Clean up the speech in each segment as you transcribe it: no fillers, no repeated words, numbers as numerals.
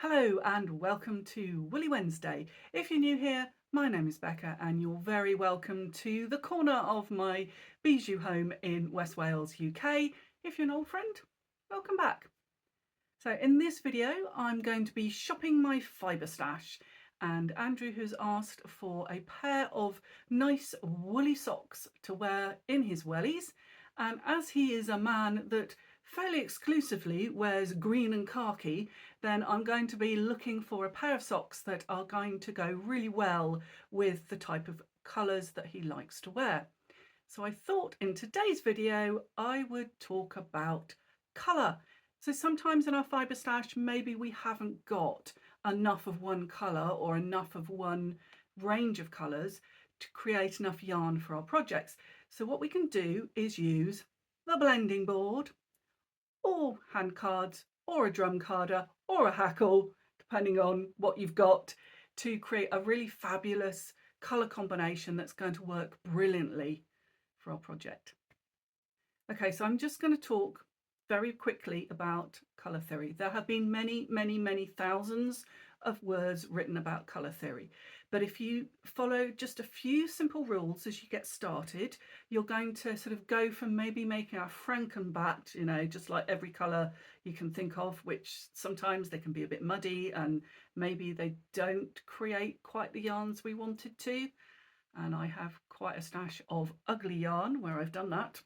Hello and welcome to Woolly Wednesday. If you're new here, my name is Becca and you're very welcome to the corner of my bijou home in West Wales, UK. If you're an old friend, welcome back. So in this video, I'm going to be shopping my fibre stash, and Andrew has asked for a pair of nice woolly socks to wear in his wellies. And as he is a man that fairly exclusively wears green and khaki, then I'm going to be looking for a pair of socks that are going to go really well with the type of colours that he likes to wear. So I thought in today's video I would talk about colour. So sometimes in our fibre stash maybe we haven't got enough of one colour or enough of one range of colours to create enough yarn for our projects. So what we can do is use the blending board, or hand cards, or a drum carder, or a hackle, depending on what you've got, to create a really fabulous colour combination that's going to work brilliantly for our project. Okay, so I'm just going to talk very quickly about colour theory. There have been many thousands of words written about colour theory, but if you follow just a few simple rules as you get started, you're going to sort of go from maybe making a Frankenbad, you know, just like every colour you can think of, which sometimes they can be a bit muddy and maybe they don't create quite the yarns we wanted to. And I have quite a stash of ugly yarn where I've done that.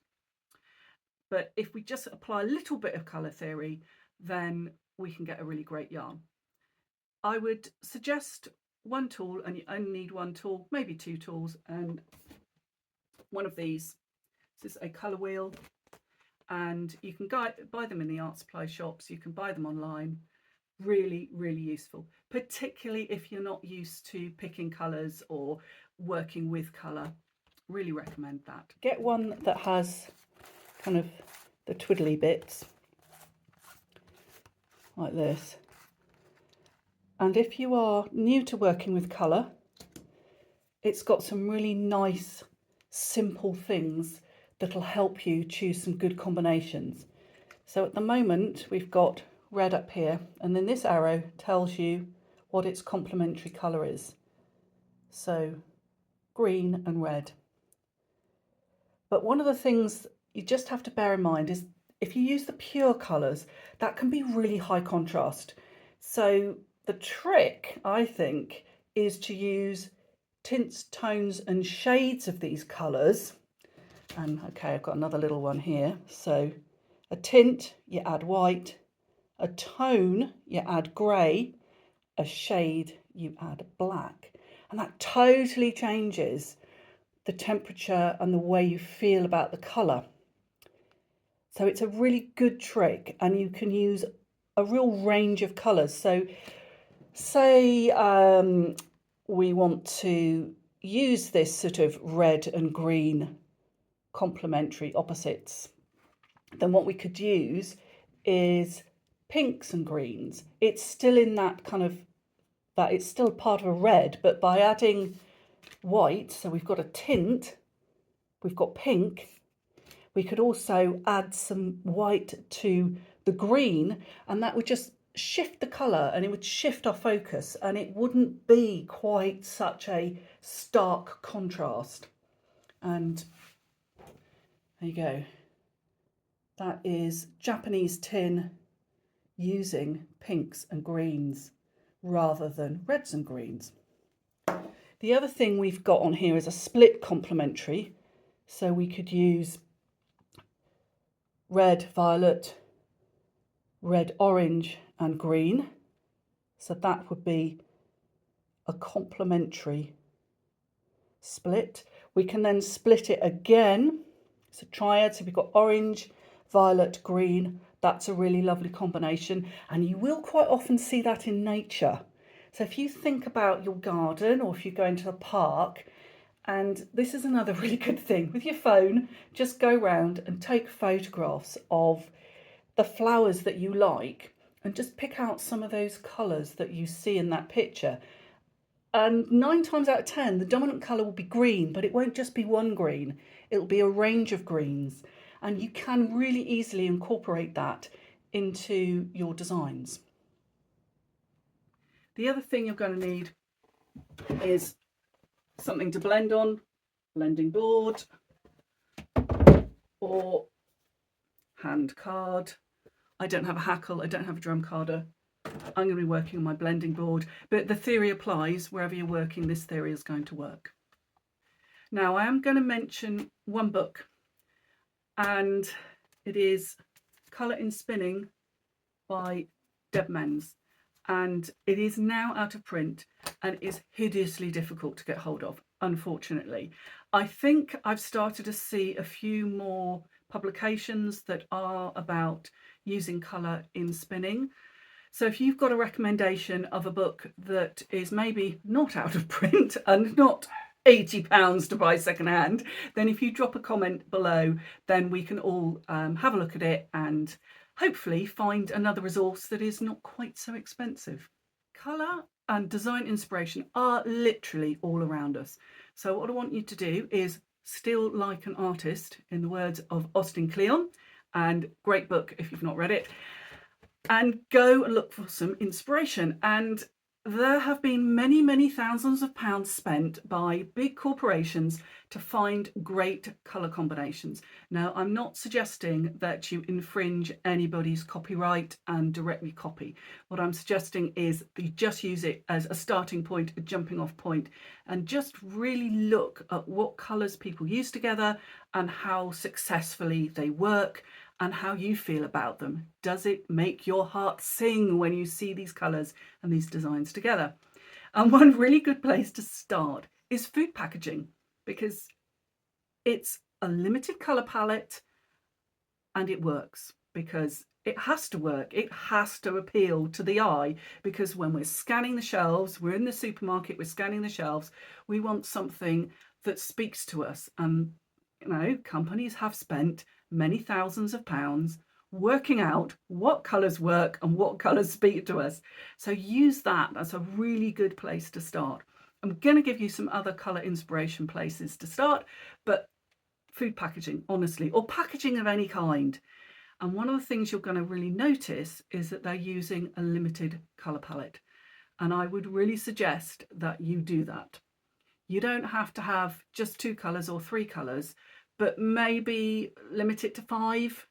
But if we just apply a little bit of colour theory, then we can get a really great yarn. I would suggest one tool, and you only need one tool, maybe two tools, and one of these. This is a colour wheel, and you can buy them in the art supply shops, you can buy them online. Really useful, particularly if you're not used to picking colours or working with colour. Really recommend that. Get one that has kind of the twiddly bits like this. And if you are new to working with colour, it's got some really nice simple things that'll help you choose some good combinations. So at the moment we've got red up here, and then this arrow tells you what its complementary colour is. So green and red. But one of the things you just have to bear in mind is if you use the pure colours, that can be really high contrast. So the trick, I think, is to use tints, tones and shades of these colours. And okay, I've got another little one here. So a tint, you add white. A tone, you add grey. A shade, you add black. And that totally changes the temperature and the way you feel about the colour. So it's a really good trick, and you can use a real range of colours. So say we want to use this sort of red and green complementary opposites, then what we could use is pinks and greens. It's still in that kind of, that it's still part of a red, but by adding white, so we've got a tint, we've got pink, we could also add some white to the green, and that would just shift the colour and it would shift our focus, and it wouldn't be quite such a stark contrast. And there you go. That is Japanese tin using pinks and greens rather than reds and greens. The other thing we've got on here is a split complementary. So we could use red, violet, red, orange and green. So that would be a complementary split. We can then split it again. It's a triad. So we've got orange, violet, green. That's a really lovely combination. And you will quite often see that in nature. So if you think about your garden, or if you go into a park, and this is another really good thing, with your phone, just go around and take photographs of the flowers that you like and just pick out some of those colours that you see in that picture. And 9 times out of 10, the dominant colour will be green, but it won't just be one green. It'll be a range of greens. And you can really easily incorporate that into your designs. The other thing you're going to need is something to blend on, blending board or hand card. I don't have a hackle, I don't have a drum carder. I'm going to be working on my blending board, but the theory applies wherever you're working. This theory is going to work. Now I am going to mention one book, and it is Colour in Spinning by Deb Menz, and it is now out of print and is hideously difficult to get hold of, unfortunately. I think I've started to see a few more publications that are about using colour in spinning. So if you've got a recommendation of a book that is maybe not out of print and not £80 to buy secondhand, then if you drop a comment below, then we can all have a look at it and hopefully find another resource that is not quite so expensive. Colour and design inspiration are literally all around us. So what I want you to do is still like an artist, in the words of Austin Kleon, and great book if you've not read it, and go and look for some inspiration. And there have been many, many thousands of pounds spent by big corporations to find great colour combinations. Now, I'm not suggesting that you infringe anybody's copyright and directly copy. What I'm suggesting is that you just use it as a starting point, a jumping off point, and just really look at what colours people use together and how successfully they work, and how you feel about them. Does it make your heart sing when you see these colours and these designs together? And one really good place to start is food packaging, because it's a limited colour palette and it works, because it has to work. It has to appeal to the eye, because when we're scanning the shelves, we're in the supermarket, we're scanning the shelves, we want something that speaks to us. And you know, companies have spent many thousands of pounds working out what colours work and what colours speak to us. So use that. That's a really good place to start. I'm going to give you some other colour inspiration places to start, but food packaging, honestly, or packaging of any kind. And one of the things you're going to really notice is that they're using a limited colour palette. And I would really suggest that you do that. You don't have to have just 2 colours or 3 colours, but maybe limit it to 5.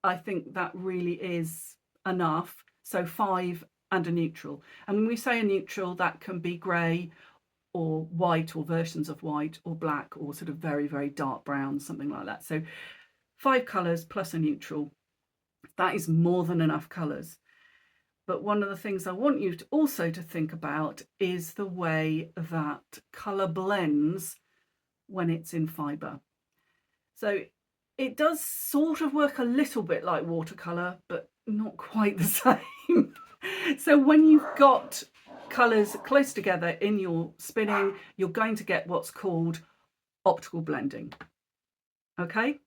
I think that really is enough. So 5 and a neutral. And when we say a neutral, that can be grey or white or versions of white or black or sort of very, very dark brown, something like that. So 5 colours plus a neutral. That is more than enough colours. But one of the things I want you to also to think about is the way that colour blends when it's in fibre. So it does sort of work a little bit like watercolour, but not quite the same. So when you've got colours close together in your spinning, you're going to get what's called optical blending. Okay,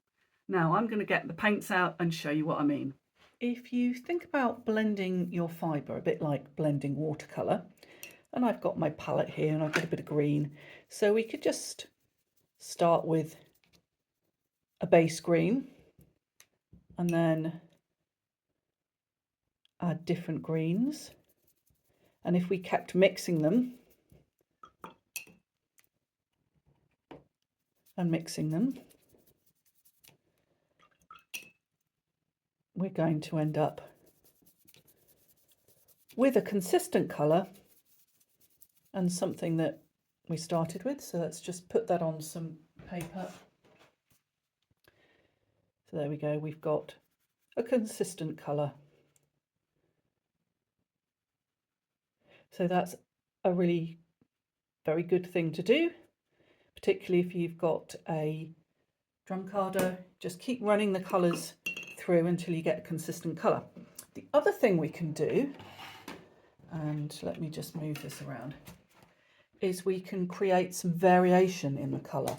now I'm going to get the paints out and show you what I mean. If you think about blending your fibre a bit like blending watercolour, and I've got my palette here and I've got a bit of green, so we could just start with a base green and then add different greens, and if we kept mixing them and mixing them, we're going to end up with a consistent colour and something that we started with. So let's just put that on some paper. So there we go, we've got a consistent colour. So that's a really very good thing to do, particularly if you've got a drum carder. Just keep running the colours through until you get a consistent colour. The other thing we can do, and let me just move this around, is we can create some variation in the colour.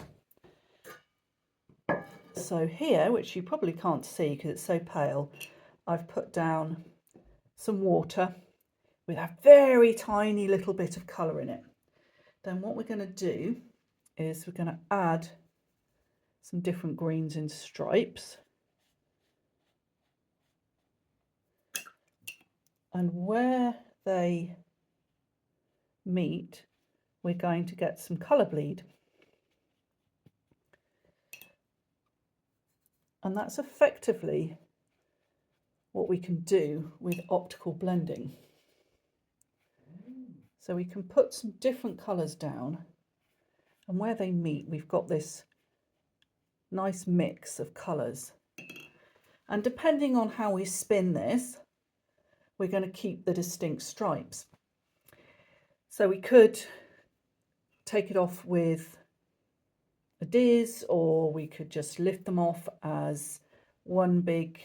So here, which you probably can't see because it's so pale, I've put down some water with a very tiny little bit of colour in it. Then what we're going to do is we're going to add some different greens in stripes. And where they meet, we're going to get some colour bleed. And that's effectively what we can do with optical blending. So we can put some different colours down, and where they meet, we've got this nice mix of colours. And depending on how we spin this, we're going to keep the distinct stripes. So we could take it off with a diz, or we could just lift them off as one big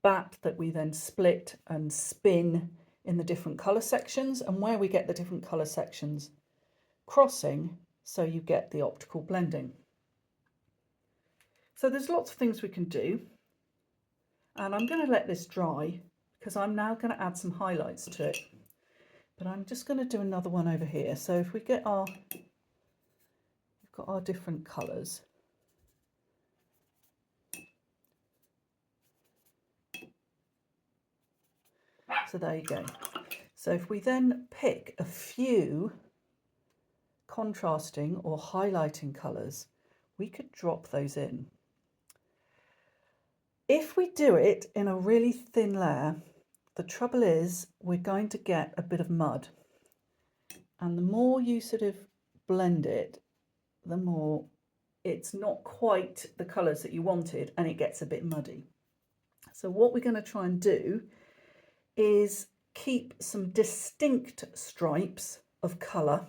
bat that we then split and spin in the different colour sections, and where we get the different colour sections crossing, so you get the optical blending. So there's lots of things we can do, and I'm going to let this dry because I'm now going to add some highlights to it. But I'm just going to do another one over here. So if we get we've got our different colours. So there you go. So if we then pick a few contrasting or highlighting colours, we could drop those in. If we do it in a really thin layer, the trouble is we're going to get a bit of mud. And the more you sort of blend it, the more it's not quite the colours that you wanted, and it gets a bit muddy. So what we're going to try and do is keep some distinct stripes of colour,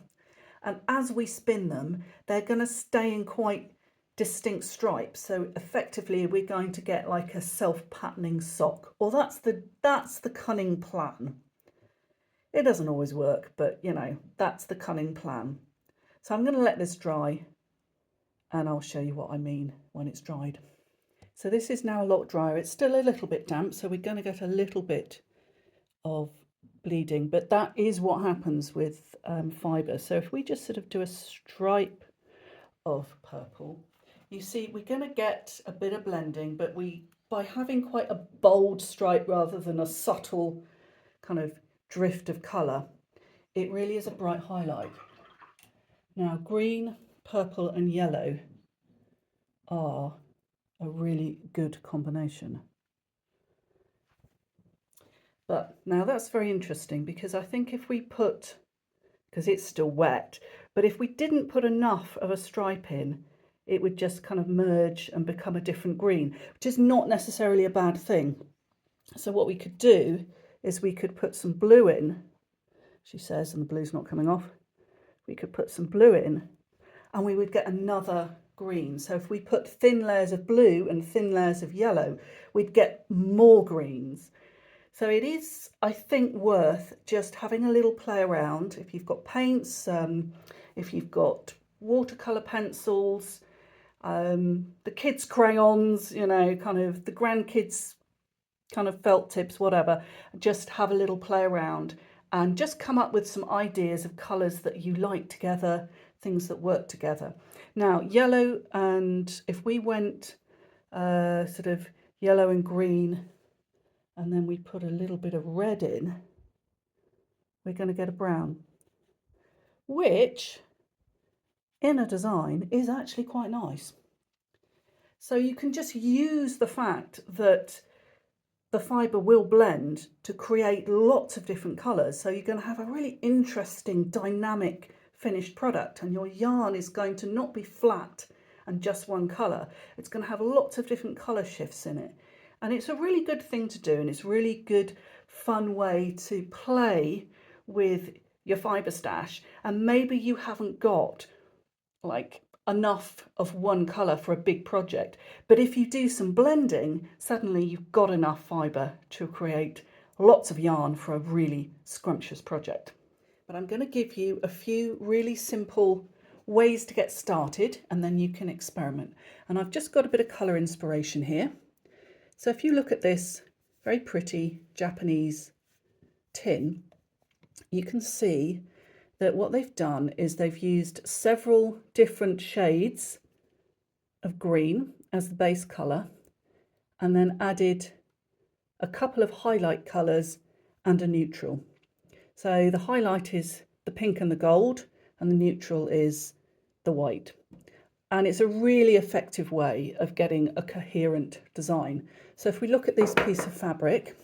and as we spin them, they're going to stay in quite distinct stripes. So effectively we're going to get like a self-patterning sock, or that's the cunning plan. It doesn't always work, but you know, that's the cunning plan. So I'm going to let this dry, and I'll show you what I mean when it's dried. So this is now a lot drier. It's still a little bit damp, so we're going to get a little bit of bleeding, but that is what happens with fibre. So if we just sort of do a stripe of purple, you see we're going to get a bit of blending, but by having quite a bold stripe rather than a subtle kind of drift of colour, it really is a bright highlight. Now green, purple and yellow are a really good combination. But now that's very interesting, because I think if we put, because it's still wet, but if we didn't put enough of a stripe in, it would just kind of merge and become a different green, which is not necessarily a bad thing. So what we could do is we could put some blue in, she says, and the blue's not coming off. We could put some blue in and we would get another green. So if we put thin layers of blue and thin layers of yellow, we'd get more greens. So it is, I think, worth just having a little play around. If you've got paints, if you've got watercolour pencils, the kids' crayons, you know, kind of the grandkids' kind of felt tips, whatever, just have a little play around and just come up with some ideas of colours that you like together, things that work together. Now, yellow, and if we went sort of yellow and green, and then we put a little bit of red in, we're going to get a brown, which in a design is actually quite nice. So you can just use the fact that the fibre will blend to create lots of different colours. So you're going to have a really interesting, dynamic finished product, and your yarn is going to not be flat and just one colour. It's going to have lots of different colour shifts in it. And it's a really good thing to do, and it's a really good, fun way to play with your fibre stash. And maybe you haven't got like enough of one colour for a big project, but if you do some blending, suddenly you've got enough fibre to create lots of yarn for a really scrumptious project. But I'm going to give you a few really simple ways to get started, and then you can experiment. And I've just got a bit of colour inspiration here. So if you look at this very pretty Japanese tin, you can see that what they've done is they've used several different shades of green as the base colour, and then added a couple of highlight colours and a neutral. So the highlight is the pink and the gold, and the neutral is the white. And it's a really effective way of getting a coherent design. So if we look at this piece of fabric,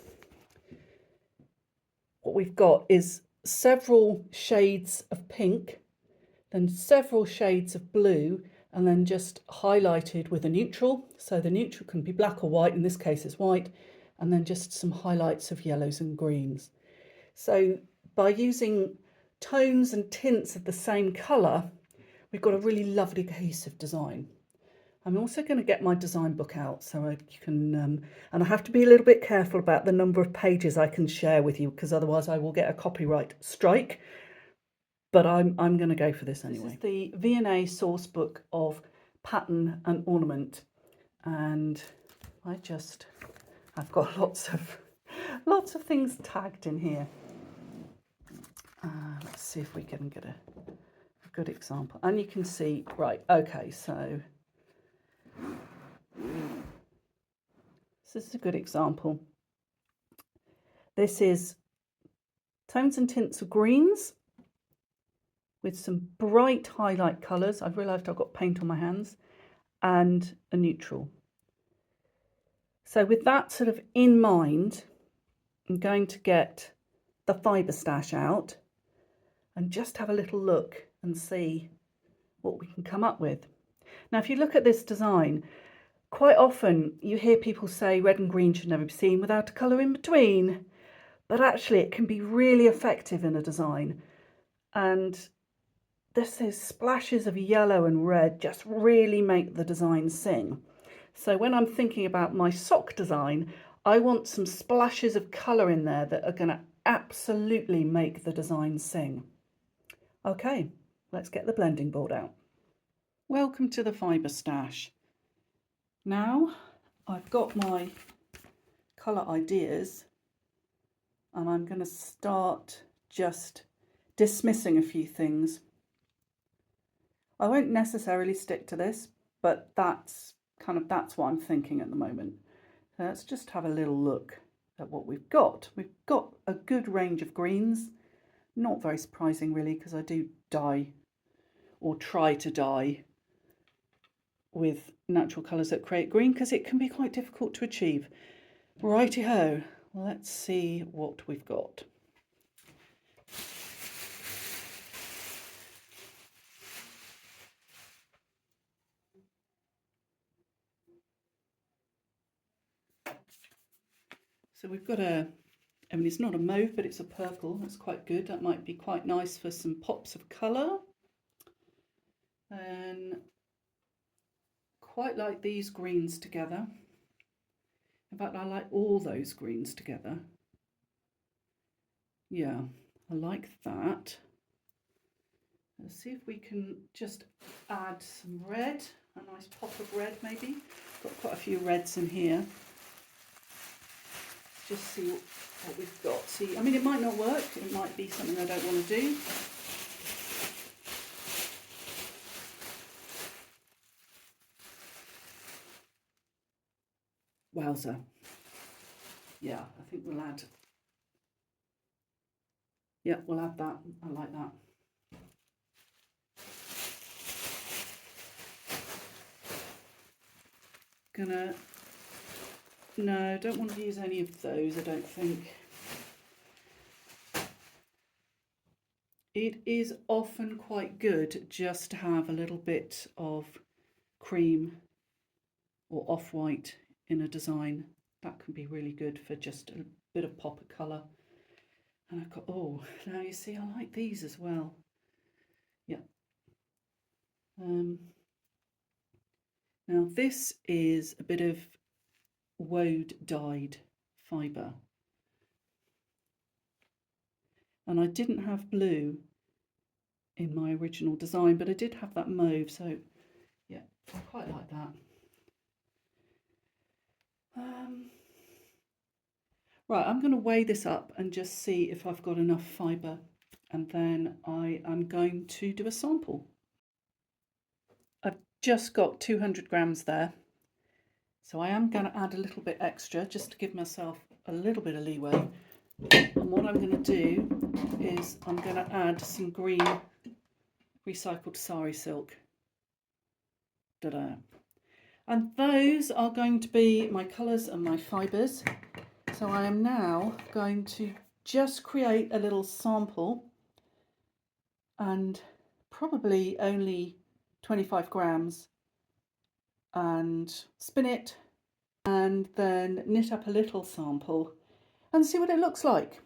what we've got is several shades of pink, then several shades of blue, and then just highlighted with a neutral. So the neutral can be black or white, in this case it's white, and then just some highlights of yellows and greens. So by using tones and tints of the same colour, we've got a really lovely cohesive design. I'm also going to get my design book out so you can, and I have to be a little bit careful about the number of pages I can share with you, because otherwise I will get a copyright strike. But I'm going to go for this anyway. This is the V&A source book of pattern and ornament, and I've got lots of things tagged in here. Let's see if we can get a good example. And you can see, right, okay, so this is a good example. This is tones and tints of greens with some bright highlight colours. I've realised I've got paint on my hands, and a neutral. So with that sort of in mind, I'm going to get the fibre stash out and just have a little look and see what we can come up with. Now, if you look at this design, quite often you hear people say red and green should never be seen without a colour in between, but actually it can be really effective in a design. And those splashes of yellow and red just really make the design sing. So when I'm thinking about my sock design, I want some splashes of colour in there that are going to absolutely make the design sing. Okay, let's get the blending board out. Welcome to the fibre stash. Now I've got my colour ideas, and I'm going to start just dismissing a few things. I won't necessarily stick to this, but that's what I'm thinking at the moment. So let's just have a little look at what we've got. We've got a good range of greens. Not very surprising really, because I do dye, or try to dye, with natural colours that create green, because it can be quite difficult to achieve. Righty-ho, let's see what we've got. So we've got it's not a mauve, but it's a purple. That's quite good. That might be quite nice for some pops of colour. And quite like these greens together. In fact, I like all those greens together. Yeah, I like that. Let's see if we can just add some red, a nice pop of red maybe. Got quite a few reds in here. Just see what we've got. See, I mean, it might not work. It might be something I don't want to do. Wowza. Yeah, I think we'll add. Yeah, we'll add that. I like that. No, don't want to use any of those, I don't think. It is often quite good just to have a little bit of cream or off-white in a design. That can be really good for just a bit of pop of colour. And I've got, oh, now you see, I like these as well. Yeah. Now this is a bit of woad dyed fibre, and I didn't have blue in my original design, but I did have that mauve, so yeah, I quite like that. Right, I'm going to weigh this up and just see if I've got enough fibre, and then I am going to do a sample. I've just got 200 grams there, so I am going to add a little bit extra just to give myself a little bit of leeway. And what I'm going to do is I'm going to add some green recycled sari silk. Ta-da. And those are going to be my colours and my fibres. So I am now going to just create a little sample, and probably only 25 grams, and spin it and then knit up a little sample and see what it looks like.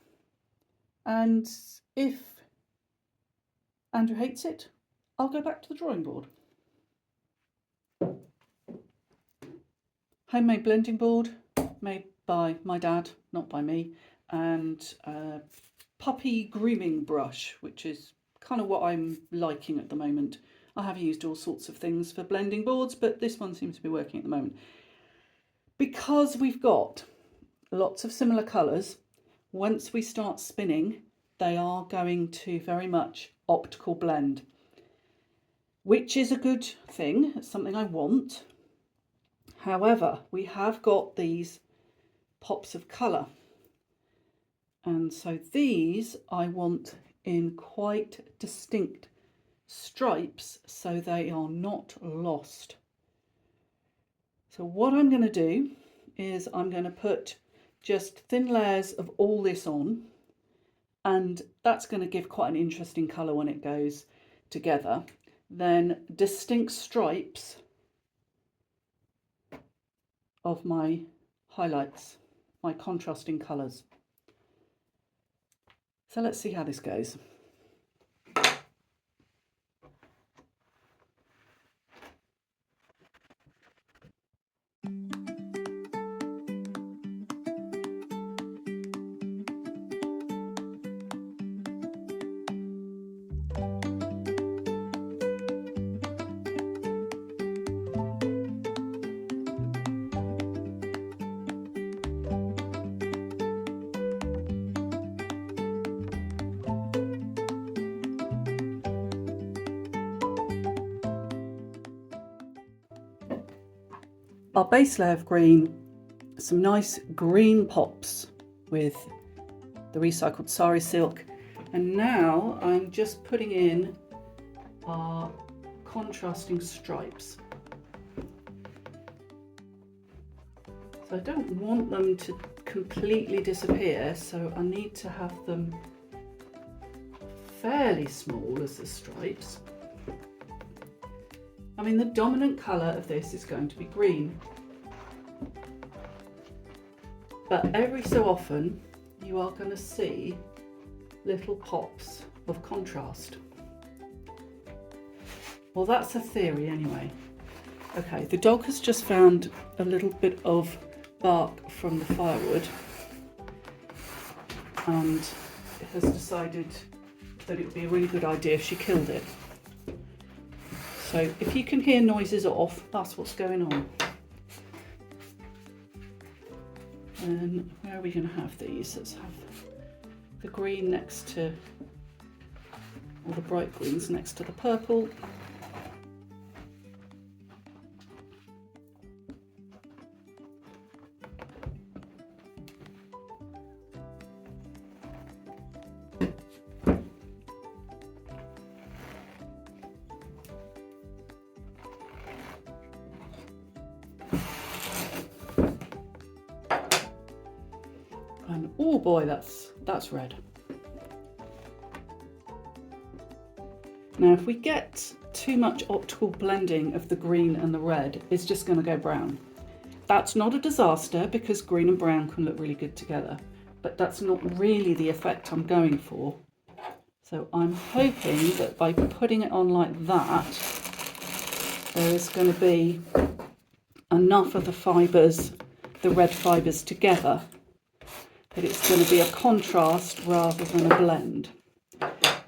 And if Andrew hates it, I'll go back to the drawing board. Homemade blending board made by my dad, not by me, and a puppy grooming brush, which is kind of what I'm liking at the moment. I have used all sorts of things for blending boards, but this one seems to be working at the moment. Because we've got lots of similar colours, once we start spinning, they are going to very much optical blend, which is a good thing. It's something I want. However, we have got these pops of colour, and so these I want in quite distinct stripes so they are not lost. So what I'm going to do is I'm going to put just thin layers of all this on, and that's going to give quite an interesting colour when it goes together. Then distinct stripes of my highlights, my contrasting colours. So let's see how this goes. Our base layer of green, some nice green pops with the recycled sari silk, and now I'm just putting in our contrasting stripes. So I don't want them to completely disappear, so I need to have them fairly small as the stripes. I mean, the dominant colour of this is going to be green, but every so often you are going to see little pops of contrast. Well, that's a theory anyway. Okay, the dog has just found a little bit of bark from the firewood and has decided that it would be a really good idea if she killed it. So if you can hear noises off, that's what's going on. And where are we going to have these? Let's have the green next to, or the bright greens next to the purple. And oh boy, that's red. Now if we get too much optical blending of the green and the red, it's just going to go brown. That's not a disaster because green and brown can look really good together, but that's not really the effect I'm going for. So I'm hoping that by putting it on like that, there is going to be enough of the fibres, the red fibres together, that it's going to be a contrast rather than a blend.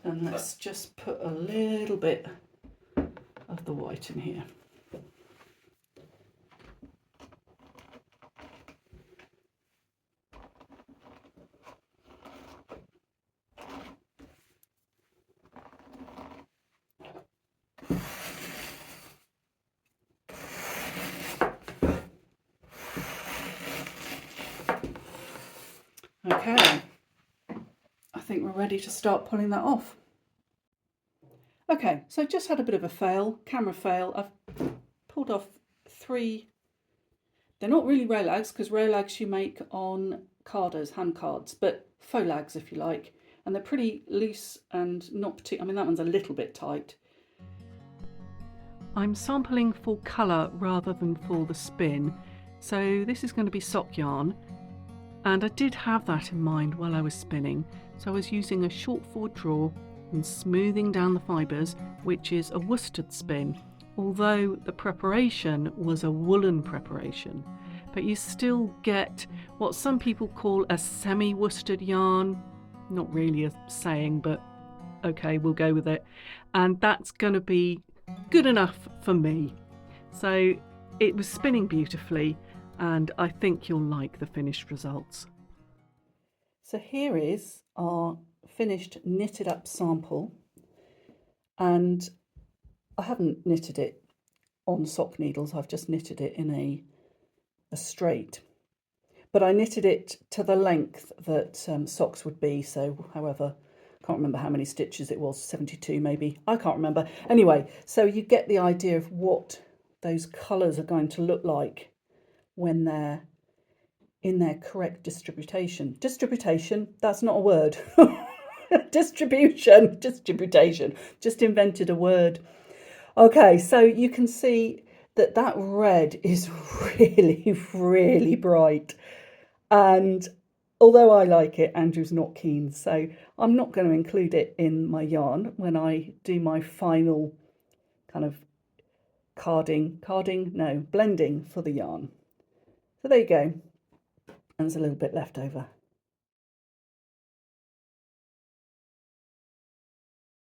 And let's just put a little bit of the white in here. Okay, think we're ready to start pulling that off. Okay, so just had a bit of a fail, camera fail. I've pulled off 3. They're not really rolags, because rolags you make on carders, hand cards, but faux lags if you like. And they're pretty loose and not particularly, I mean that one's a little bit tight. I'm sampling for colour rather than for the spin. So this is going to be sock yarn. And I did have that in mind while I was spinning. So I was using a short forward draw and smoothing down the fibres, which is a worsted spin. Although the preparation was a woolen preparation, but you still get what some people call a semi-worsted yarn. Not really a saying, but okay, we'll go with it. And that's going to be good enough for me. So it was spinning beautifully, and I think you'll like the finished results. So here is our finished knitted up sample, and I haven't knitted it on sock needles, I've just knitted it in a straight, but I knitted it to the length that socks would be, so however, can't remember how many stitches it was, 72 maybe, I can't remember. Anyway, so you get the idea of what those colours are going to look like when they're in their correct distribution. Distribution, that's not a word. Distribution, just invented a word. Okay, so you can see that that red is really, really bright. And although I like it, Andrew's not keen. So I'm not going to include it in my yarn when I do my final kind of blending for the yarn. So there you go. And there's a little bit left over.